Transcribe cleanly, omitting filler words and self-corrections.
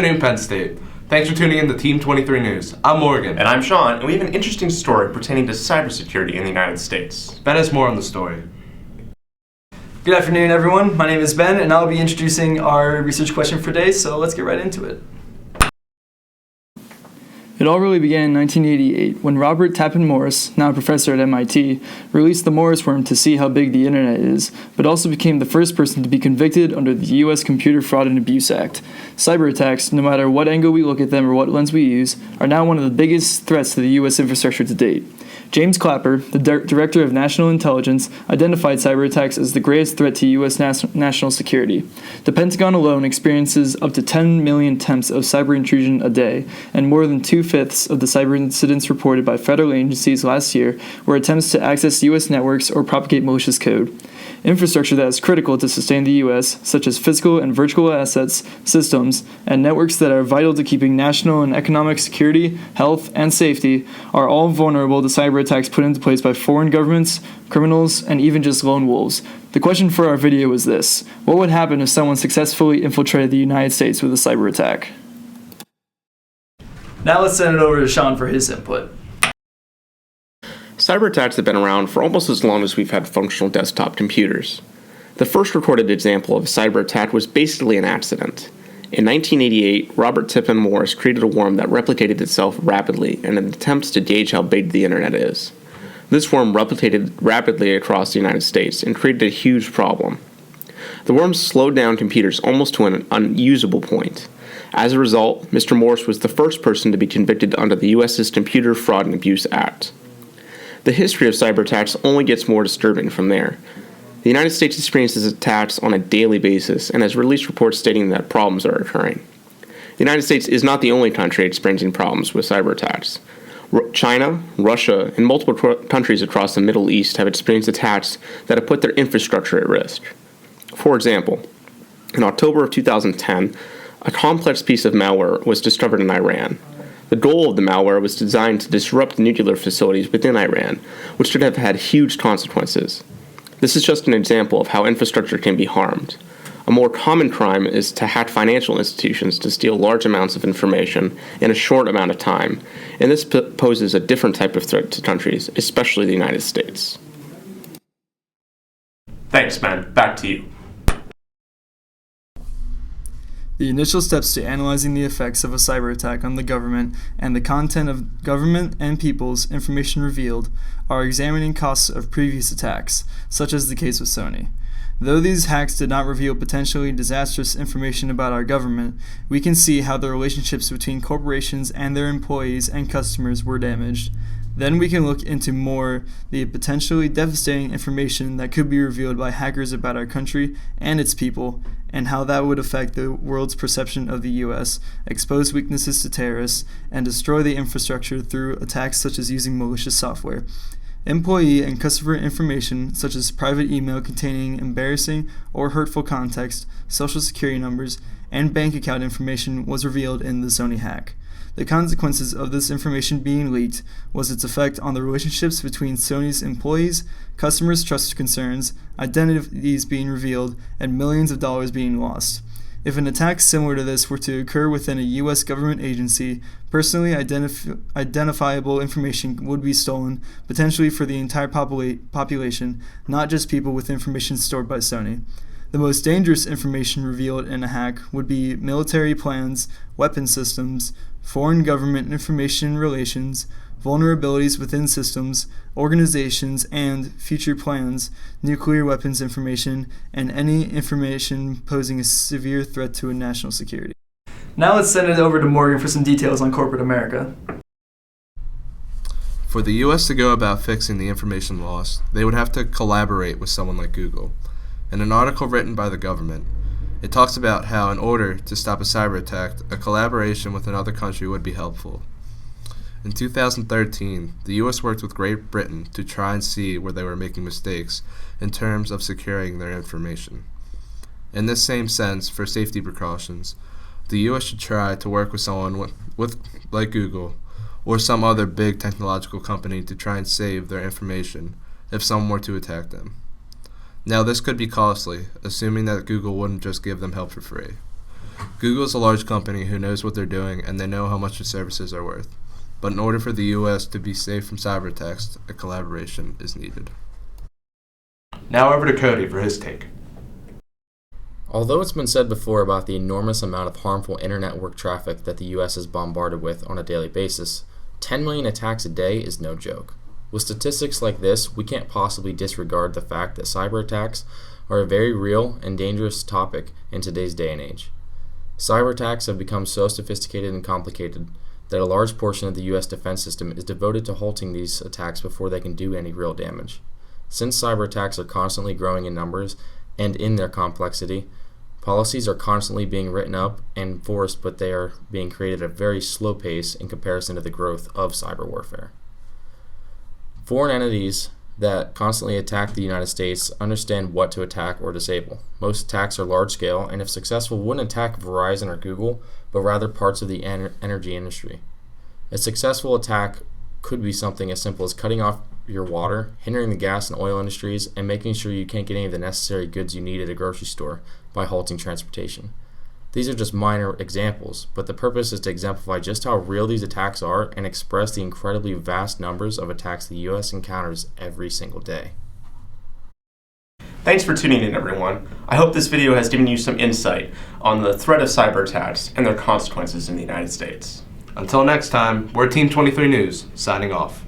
afternoon, Penn State. Thanks for tuning in to Team 23 News. I'm Morgan. And I'm Sean, and we have an interesting story pertaining to cybersecurity in the United States. Ben has more on the story. Good afternoon, everyone. My name is Ben, and I'll be introducing our research question for today, so let's get right into it. It all really began in 1988 when Robert Tappan Morris, now a professor at MIT, released the Morris worm to see how big the internet is, but also became the first person to be convicted under the U.S. Computer Fraud and Abuse Act. Cyber attacks, no matter what angle we look at them or what lens we use, are now one of the biggest threats to the U.S. infrastructure to date. James Clapper, the Director of National Intelligence, identified cyber attacks as the greatest threat to U.S. national security. The Pentagon alone experiences up to 10 million attempts of cyber intrusion a day, and more than 2/5 of the cyber incidents reported by federal agencies last year were attempts to access U.S. networks or propagate malicious code. Infrastructure that is critical to sustain the U.S., such as physical and virtual assets, systems, and networks that are vital to keeping national and economic security, health, and safety, are all vulnerable to cyber attacks put into place by foreign governments, criminals, and even just lone wolves. The question for our video is this: what would happen if someone successfully infiltrated the United States with a cyber attack? Now let's send it over to Sean for his input. Cyber attacks have been around for almost as long as we've had functional desktop computers. The first recorded example of a cyber attack was basically an accident. In 1988, Robert Tappan Morris created a worm that replicated itself rapidly in an attempt to gauge how big the internet is. This worm replicated rapidly across the United States and created a huge problem. The worm slowed down computers almost to an unusable point. As a result, Mr. Morris was the first person to be convicted under the U.S.'s Computer Fraud and Abuse Act. The history of cyber attacks only gets more disturbing from there. The United States experiences attacks on a daily basis and has released reports stating that problems are occurring. The United States is not the only country experiencing problems with cyber attacks. China, Russia, and multiple countries across the Middle East have experienced attacks that have put their infrastructure at risk. For example, in October of 2010, a complex piece of malware was discovered in Iran. The goal of the malware was designed to disrupt nuclear facilities within Iran, which could have had huge consequences. This is just an example of how infrastructure can be harmed. A more common crime is to hack financial institutions to steal large amounts of information in a short amount of time, and this poses a different type of threat to countries, especially the United States. Thanks, man. Back to you. The initial steps to analyzing the effects of a cyber attack on the government and the content of government and people's information revealed are examining costs of previous attacks, such as the case with Sony. Though these hacks did not reveal potentially disastrous information about our government, we can see how the relationships between corporations and their employees and customers were damaged. Then we can look into more the potentially devastating information that could be revealed by hackers about our country and its people, and how that would affect the world's perception of the U.S., expose weaknesses to terrorists, and destroy the infrastructure through attacks such as using malicious software. Employee and customer information, such as private email containing embarrassing or hurtful context, social security numbers, and bank account information, was revealed in the Sony hack. The consequences of this information being leaked was its effect on the relationships between Sony's employees, customers' trust concerns, identities being revealed, and millions of dollars being lost. If an attack similar to this were to occur within a U.S. government agency, personally identifiable information would be stolen, potentially for the entire population, not just people with information stored by Sony. The most dangerous information revealed in a hack would be military plans, weapon systems, foreign government information relations, vulnerabilities within systems, organizations, and future plans, nuclear weapons information, and any information posing a severe threat to national security. Now let's send it over to Morgan for some details on corporate America. For the U.S. to go about fixing the information loss, they would have to collaborate with someone like Google. In an article written by the government, it talks about how in order to stop a cyber attack, a collaboration with another country would be helpful. In 2013, the U.S. worked with Great Britain to try and see where they were making mistakes in terms of securing their information. In this same sense, for safety precautions, the U.S. should try to work with someone like Google or some other big technological company to try and save their information if someone were to attack them. Now, this could be costly, assuming that Google wouldn't just give them help for free. Google is a large company who knows what they're doing and they know how much their services are worth. But in order for the U.S. to be safe from cyber attacks, a collaboration is needed. Now over to Cody for his take. Although it's been said before about the enormous amount of harmful internet network traffic that the U.S. is bombarded with on a daily basis, 10 million attacks a day is no joke. With statistics like this, we can't possibly disregard the fact that cyber attacks are a very real and dangerous topic in today's day and age. Cyber attacks have become so sophisticated and complicated that a large portion of the U.S. defense system is devoted to halting these attacks before they can do any real damage. Since cyber attacks are constantly growing in numbers and in their complexity, policies are constantly being written up and enforced, but they are being created at a very slow pace in comparison to the growth of cyber warfare. Foreign entities that constantly attack the United States understand what to attack or disable. Most attacks are large scale, and if successful, wouldn't attack Verizon or Google, but rather parts of the energy industry. A successful attack could be something as simple as cutting off your water, hindering the gas and oil industries, and making sure you can't get any of the necessary goods you need at a grocery store by halting transportation. These are just minor examples, but the purpose is to exemplify just how real these attacks are and express the incredibly vast numbers of attacks the U.S. encounters every single day. Thanks for tuning in, everyone. I hope this video has given you some insight on the threat of cyber attacks and their consequences in the United States. Until next time, we're Team 23 News, signing off.